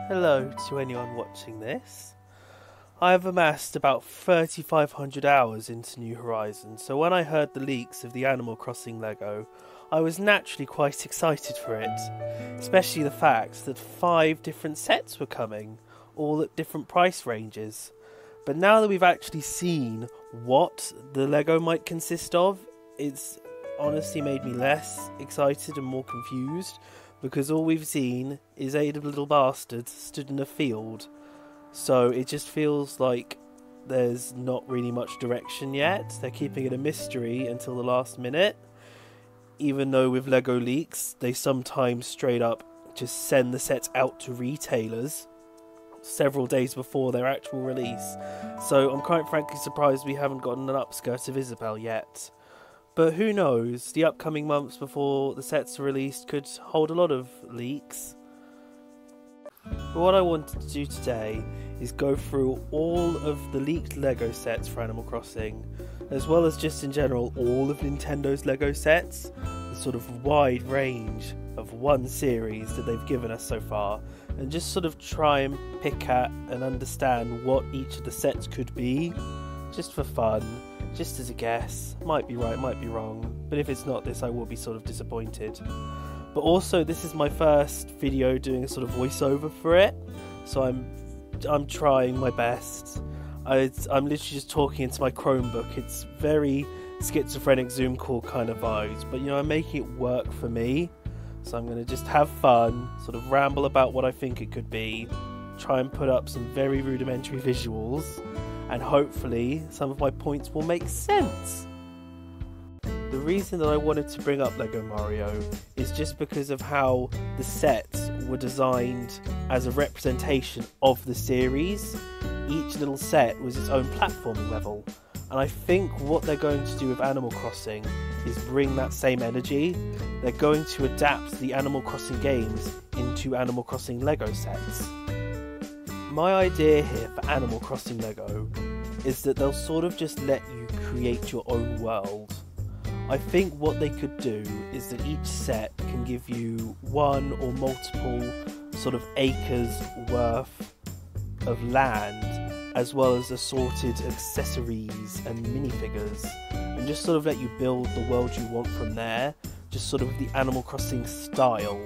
Hello to anyone watching this. I have amassed about 3,500 hours into New Horizons, so when I heard the leaks of the Animal Crossing Lego, I was naturally quite excited for it, especially the fact that 5 different sets were coming, all at different price ranges. But now that we've actually seen what the Lego might consist of, it's honestly made me less excited and more confused, because all we've seen is 8 little bastards stood in a field. So it just feels like there's not really much direction yet. They're keeping it a mystery until the last minute. Even though with Lego leaks, they sometimes straight up just send the sets out to retailers several days before their actual release. So I'm quite frankly surprised we haven't gotten an upskirt of Isabelle yet. But who knows, the upcoming months before the sets are released could hold a lot of leaks. But what I wanted to do today is go through all of the leaked Lego sets for Animal Crossing, as well as just in general all of Nintendo's Lego sets, the sort of wide range of one series that they've given us so far, and just sort of try and pick at and understand what each of the sets could be, just for fun. Just as a guess, might be right, might be wrong, but if it's not this I will be sort of disappointed. But also this is my first video doing a sort of voiceover for it, so I'm trying my best. I'm literally just talking into my Chromebook. It's very schizophrenic Zoom call kind of vibes, but you know, I'm making it work for me, so I'm going to just have fun, sort of ramble about what I think it could be, try and put up some very rudimentary visuals, and hopefully some of my points will make sense. The reason that I wanted to bring up Lego Mario is just because of how the sets were designed as a representation of the series. Each little set was its own platforming level, and I think what they're going to do with Animal Crossing is bring that same energy. They're going to adapt the Animal Crossing games into Animal Crossing Lego sets. My idea here for Animal Crossing Lego is that they'll sort of just let you create your own world. I think what they could do is that each set can give you one or multiple sort of acres worth of land, as well as assorted accessories and minifigures, and just sort of let you build the world you want from there, just sort of the Animal Crossing style.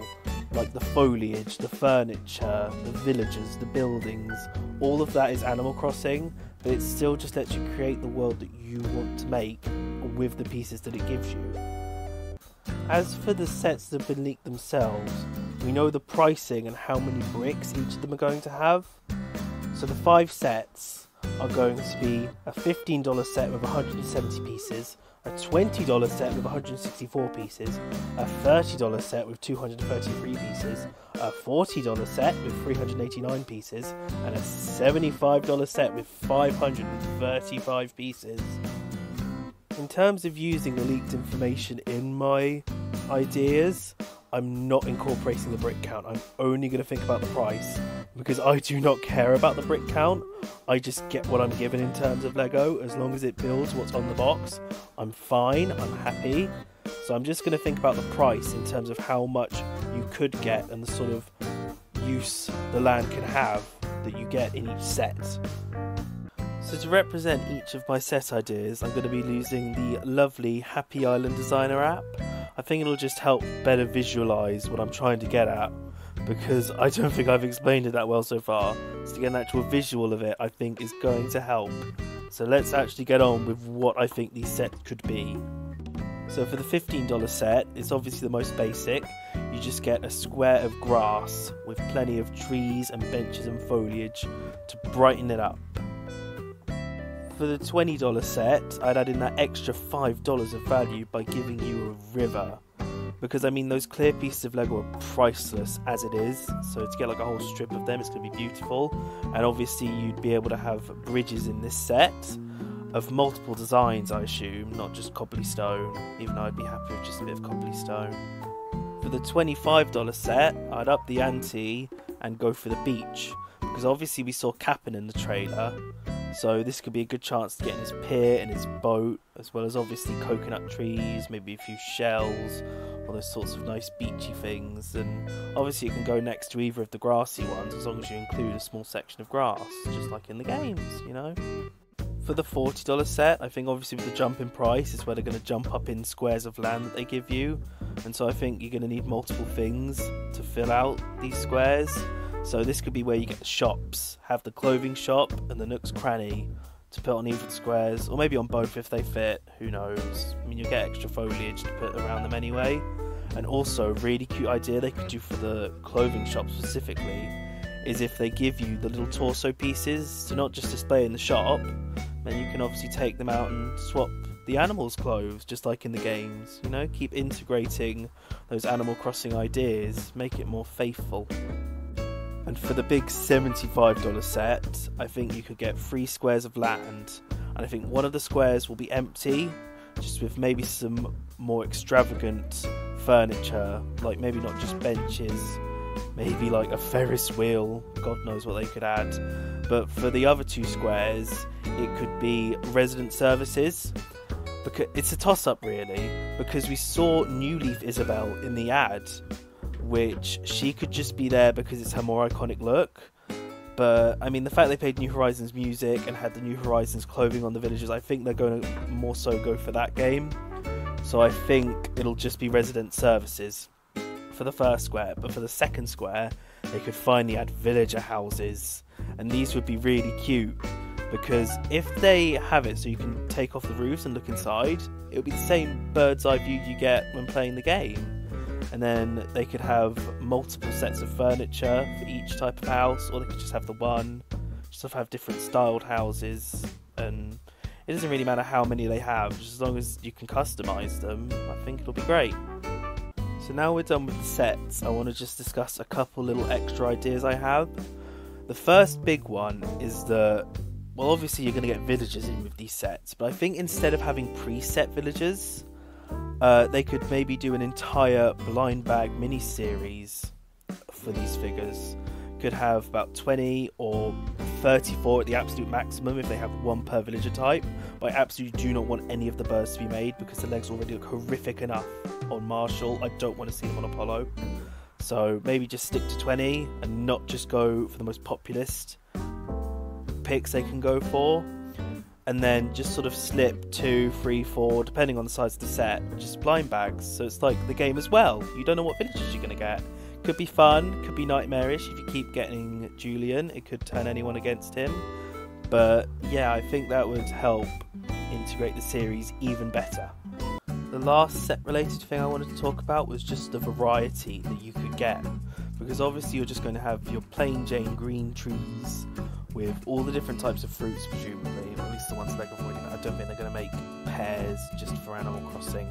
Like the foliage, the furniture, the villagers, the buildings, all of that is Animal Crossing, but it still just lets you create the world that you want to make with the pieces that it gives you. As for the sets that have been leaked themselves, we know the pricing and how many bricks each of them are going to have. So the 5 sets are going to be a $15 set with 170 pieces, a $20 set with 164 pieces, a $30 set with 233 pieces, a $40 set with 389 pieces, and a $75 set with 535 pieces. In terms of using the leaked information in my ideas, I'm not incorporating the brick count. I'm only going to think about the price, because I do not care about the brick count. I just get what I'm given in terms of Lego. As long as it builds what's on the box, I'm fine, I'm happy. So I'm just going to think about the price in terms of how much you could get and the sort of use the land can have that you get in each set. So to represent each of my set ideas, I'm going to be using the lovely Happy Island Designer app. I think it'll just help better visualise what I'm trying to get at, because I don't think I've explained it that well so far. So to get an actual visual of it, I think is going to help. So let's actually get on with what I think these sets could be. So for the $15 set, it's obviously the most basic. You just get a square of grass with plenty of trees and benches and foliage to brighten it up. For the $20 set, I'd add in that extra $5 of value by giving you a river. Because I mean, those clear pieces of Lego are priceless as it is, so to get like a whole strip of them, it's going to be beautiful. And obviously you'd be able to have bridges in this set of multiple designs, I assume, not just cobblestone, even though I'd be happy with just a bit of cobblestone. For the $25 set, I'd up the ante and go for the beach, because obviously we saw Cap'n in the trailer, so this could be a good chance to get in his pier and his boat, as well as obviously coconut trees, maybe a few shells, or those sorts of nice beachy things. And obviously it can go next to either of the grassy ones as long as you include a small section of grass, just like in the games, you know. For the $40 set, I think obviously with the jump in price is where they're going to jump up in squares of land that they give you, and so I think you're going to need multiple things to fill out these squares. So this could be where you get the shops, have the clothing shop and the Nook's Cranny to put on either of the squares, or maybe on both if they fit, who knows. I mean, you'll get extra foliage to put around them anyway. And also, a really cute idea they could do for the clothing shop specifically is if they give you the little torso pieces to not just display in the shop, then you can obviously take them out and swap the animals' clothes, just like in the games, you know, keep integrating those Animal Crossing ideas, make it more faithful. And for the big $75 set, I think you could get 3 squares of land, and I think one of the squares will be empty, just with maybe some more extravagant furniture, like maybe not just benches, maybe like a Ferris wheel, God knows what they could add. But for the other 2 squares, it could be resident services. Because it's a toss-up really, because we saw New Leaf Isabel in the ad, which she could just be there because it's her more iconic look. But I mean, the fact they played New Horizons music and had the New Horizons clothing on the villagers, I think they're going to more so go for that game. So I think it'll just be resident services for the first square, but for the second square they could finally add villager houses, and these would be really cute because if they have it so you can take off the roofs and look inside, it would be the same bird's eye view you get when playing the game. And then they could have multiple sets of furniture for each type of house, or they could just have the one, just have different styled houses, and it doesn't really matter how many they have, just as long as you can customize them, I think it'll be great. So now we're done with the sets, I want to just discuss a couple little extra ideas I have. The first big one is that, well, obviously you're going to get villagers in with these sets, but I think instead of having preset villagers, they could maybe do an entire blind bag mini-series for these figures. Could have about 20 or 34 at the absolute maximum if they have one per villager type, but I absolutely do not want any of the birds to be made because the legs already look horrific enough on Marshall. I don't want to see them on Apollo. So maybe just stick to 20 and not just go for the most populist picks they can go for. And then just sort of slip 2, 3, 4, depending on the size of the set, just blind bags. So it's like the game as well. You don't know what villagers you're going to get. Could be fun, could be nightmarish. If you keep getting Julian, it could turn anyone against him. But yeah, I think that would help integrate the series even better. The last set related thing I wanted to talk about was just the variety that you could get. Because obviously you're just going to have your plain Jane green trees with all the different types of fruits, presumably, or at least the ones they're avoiding. I don't think they're going to make pears just for Animal Crossing.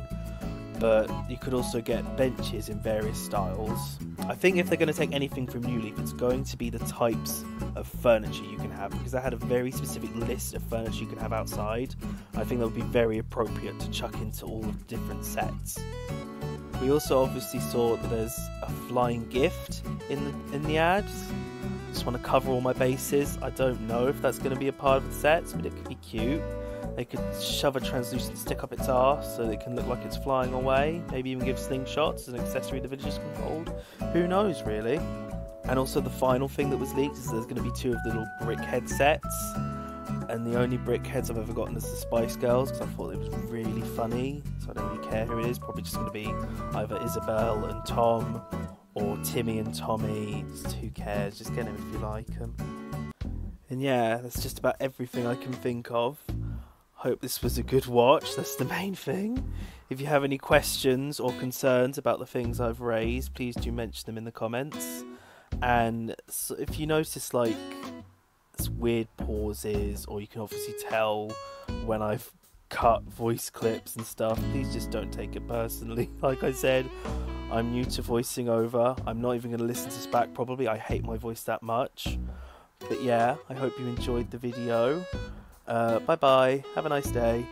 But you could also get benches in various styles. I think if they're going to take anything from New Leaf, it's going to be the types of furniture you can have, because they had a very specific list of furniture you can have outside. I think that would be very appropriate to chuck into all of the different sets. We also obviously saw that there's a flying gift in the ads. Just want to cover all my bases. I don't know if that's going to be a part of the sets, but it could be cute. They could shove a translucent stick up its arse so that it can look like it's flying away. Maybe even give slingshots as an accessory the villagers can hold. Who knows, really? And also the final thing that was leaked is there's going to be 2 of the little brick head sets. And the only brick heads I've ever gotten is the Spice Girls, because I thought it was really funny. So I don't really care who it is. Probably just going to be either Isabel and Tom, or Timmy and Tommy. Just who cares? Just get them if you like them. And yeah, that's just about everything I can think of. Hope this was a good watch, that's the main thing. If you have any questions or concerns about the things I've raised, please do mention them in the comments. And so if you notice like weird pauses, or you can obviously tell when I've cut voice clips and stuff, please just don't take it personally. Like I said, I'm new to voicing over. I'm not even going to listen to this back probably. I hate my voice that much. But yeah, I hope you enjoyed the video. Bye bye, have a nice day.